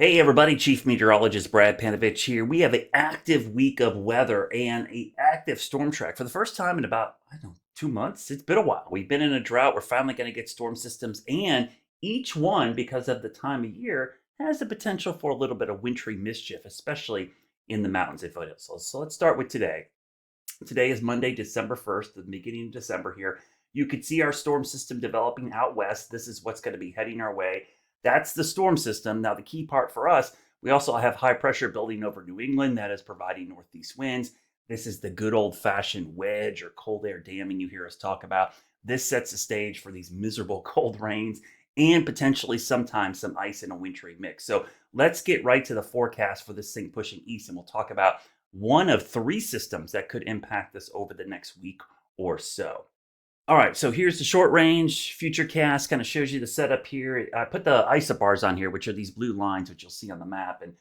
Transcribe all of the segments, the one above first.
Hey everybody, Chief Meteorologist Brad Panovich here. We have an active week of weather and an active storm track for the first time in about, I don't know, 2 months. It's been a while. We've been in a drought. We're finally going to get storm systems, and each one, because of the time of year, has the potential for a little bit of wintry mischief, especially in the mountains if it is. So let's start with today. Today is Monday, December 1st, the beginning of December here. You could see our storm system developing out west. This is what's going to be heading our way. That's the storm system. Now, the key part for us, we also have high pressure building over New England that is providing northeast winds. This is the good old fashioned wedge or cold air damming you hear us talk about. This sets the stage for these miserable cold rains and potentially sometimes some ice in a wintry mix. So let's get right to the forecast for this thing pushing east, and we'll talk about one of three systems that could impact us over the next week or so. All right, so here's the short range future cast, kind of shows you the setup here. I put the isobars on here, which are these blue lines, which you'll see on the map. And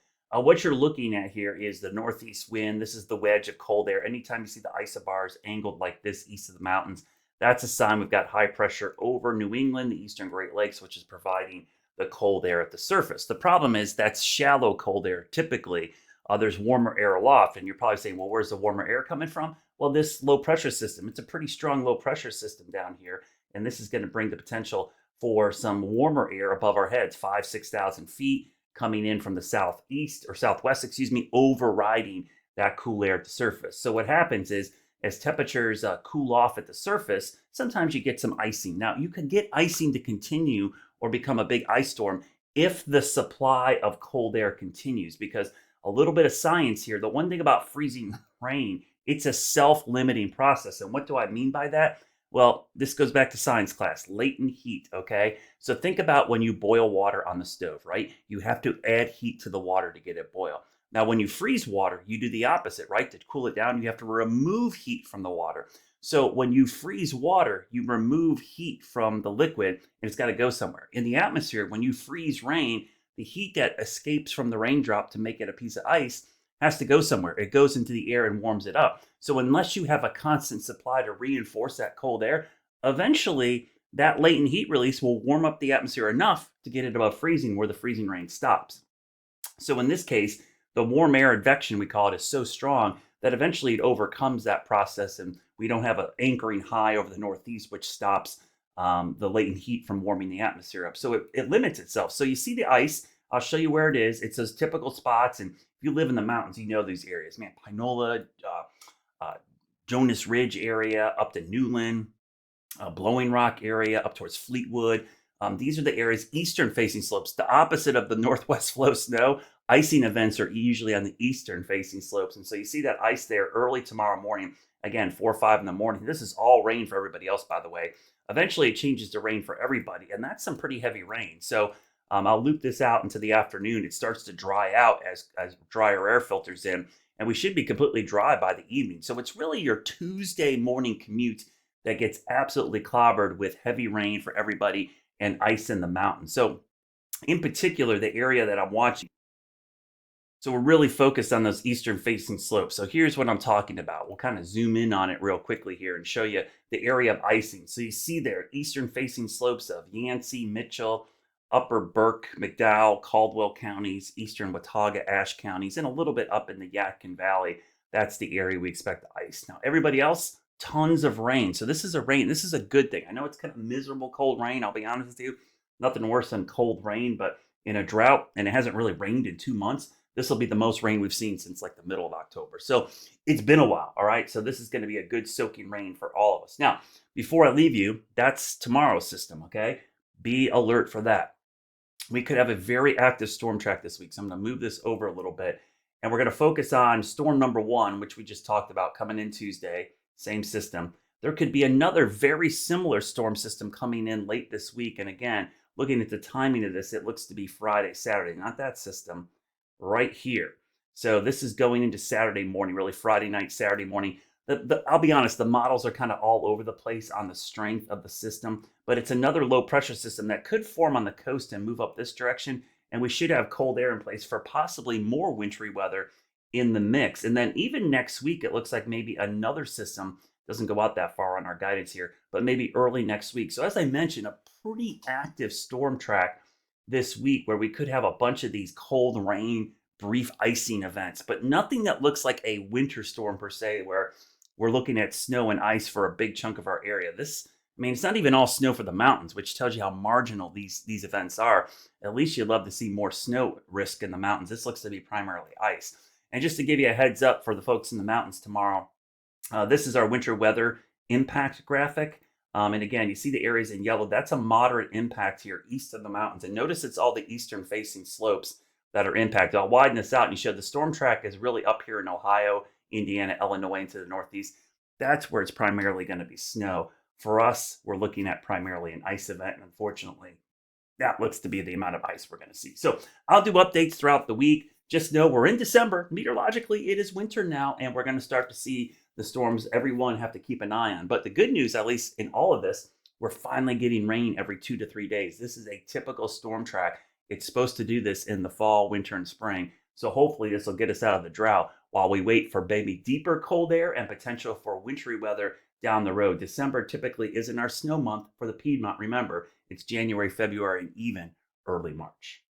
what you're looking at here is the northeast wind. This is the wedge of cold air. Anytime you see the isobars angled like this east of the mountains, that's a sign we've got high pressure over New England, the eastern Great Lakes, which is providing the cold air at the surface. The problem is that's shallow cold air typically. There's warmer air aloft, and you're probably saying, well, where's the warmer air coming from? Well, this low pressure system, it's a pretty strong low pressure system down here, and this is going to bring the potential for some warmer air above our heads, 6,000 feet coming in from the southeast or southwest, overriding that cool air at the surface. So what happens is as temperatures cool off at the surface, sometimes you get some icing. Now, you can get icing to continue or become a big ice storm if the supply of cold air continues, because a little bit of science here. The one thing about freezing rain, it's a self-limiting process. And what do I mean by that? Well, this goes back to science class, latent heat, okay? So think about when you boil water on the stove, right? You have to add heat to the water to get it boil. Now, when you freeze water, you do the opposite, right? To cool it down, you have to remove heat from the water. So when you freeze water, you remove heat from the liquid, and it's got to go somewhere. In the atmosphere, when you freeze rain, the heat that escapes from the raindrop to make it a piece of ice has to go somewhere. It goes into the air and warms it up. So unless you have a constant supply to reinforce that cold air, eventually that latent heat release will warm up the atmosphere enough to get it above freezing where the freezing rain stops. So in this case, the warm air advection, we call it, is so strong that eventually it overcomes that process, and we don't have an anchoring high over the northeast, which stops the latent heat from warming the atmosphere up. So it limits itself. So you see the ice. I'll show you where it is. It's those typical spots. And if you live in the mountains, you know these areas. Man, Pinola, uh, Jonas Ridge area, up to Newland, Blowing Rock area, up towards Fleetwood. These are the areas, eastern facing slopes, the opposite of the northwest flow snow. Icing events are usually on the eastern facing slopes. And so you see that ice there early tomorrow morning. Again, 4 or 5 in the morning. This is all rain for everybody else, by the way. Eventually, it changes to rain for everybody, and that's some pretty heavy rain. So I'll loop this out into the afternoon. It starts to dry out as drier air filters in, and we should be completely dry by the evening. So it's really your Tuesday morning commute that gets absolutely clobbered with heavy rain for everybody and ice in the mountains. So in particular, the area that I'm watching, so we're really focused on those eastern facing slopes. So here's what I'm talking about. We'll kind of zoom in on it real quickly here and show you the area of icing. So you see there, eastern facing slopes of Yancey, Mitchell, Upper Burke, McDowell, Caldwell counties, eastern Watauga, Ashe counties, and a little bit up in the Yadkin Valley. That's the area we expect to ice. Now, everybody else, tons of rain. So this is a good thing. I know it's kind of miserable cold rain. I'll be honest with you. Nothing worse than cold rain, but in a drought, and it hasn't really rained in 2 months, this will be the most rain we've seen since like the middle of October. So it's been a while, all right? So this is going to be a good soaking rain for all of us. Now, before I leave you, that's tomorrow's system, okay? Be alert for that. We could have a very active storm track this week. So I'm going to move this over a little bit, and we're going to focus on storm number 1, which we just talked about coming in Tuesday, same system. There could be another very similar storm system coming in late this week. And again, looking at the timing of this, it looks to be Friday, Saturday, not that system, right here. So this is going into Saturday morning, really Friday night, Saturday morning. I'll be honest, the models are kind of all over the place on the strength of the system, but it's another low pressure system that could form on the coast and move up this direction. And we should have cold air in place for possibly more wintry weather in the mix. And then even next week, it looks like maybe another system doesn't go out that far on our guidance here, but maybe early next week. So as I mentioned, a pretty active storm track this week where we could have a bunch of these cold rain, brief icing events, but nothing that looks like a winter storm per se, where we're looking at snow and ice for a big chunk of our area. I mean, it's not even all snow for the mountains, which tells you how marginal these events are. At least you'd love to see more snow risk in the mountains. This looks to be primarily ice. And just to give you a heads up for the folks in the mountains tomorrow, this is our winter weather impact graphic. And again, you see the areas in yellow. That's a moderate impact here east of the mountains. And notice it's all the eastern facing slopes that are impacted. I'll widen this out and you show the storm track is really up here in Ohio, Indiana, Illinois, into the northeast. That's where it's primarily going to be snow. For us, we're looking at primarily an ice event. And unfortunately, that looks to be the amount of ice we're going to see. So I'll do updates throughout the week. Just know we're in December. Meteorologically, it is winter now, and we're going to start to see the storms everyone have to keep an eye on. But the good news, at least in all of this, we're finally getting rain every 2 to 3 days. This is a typical storm track. It's supposed to do this in the fall, winter, and spring. So hopefully this will get us out of the drought while we wait for maybe deeper cold air and potential for wintry weather down the road. December typically isn't our snow month for the Piedmont. Remember, it's January, February, and even early March.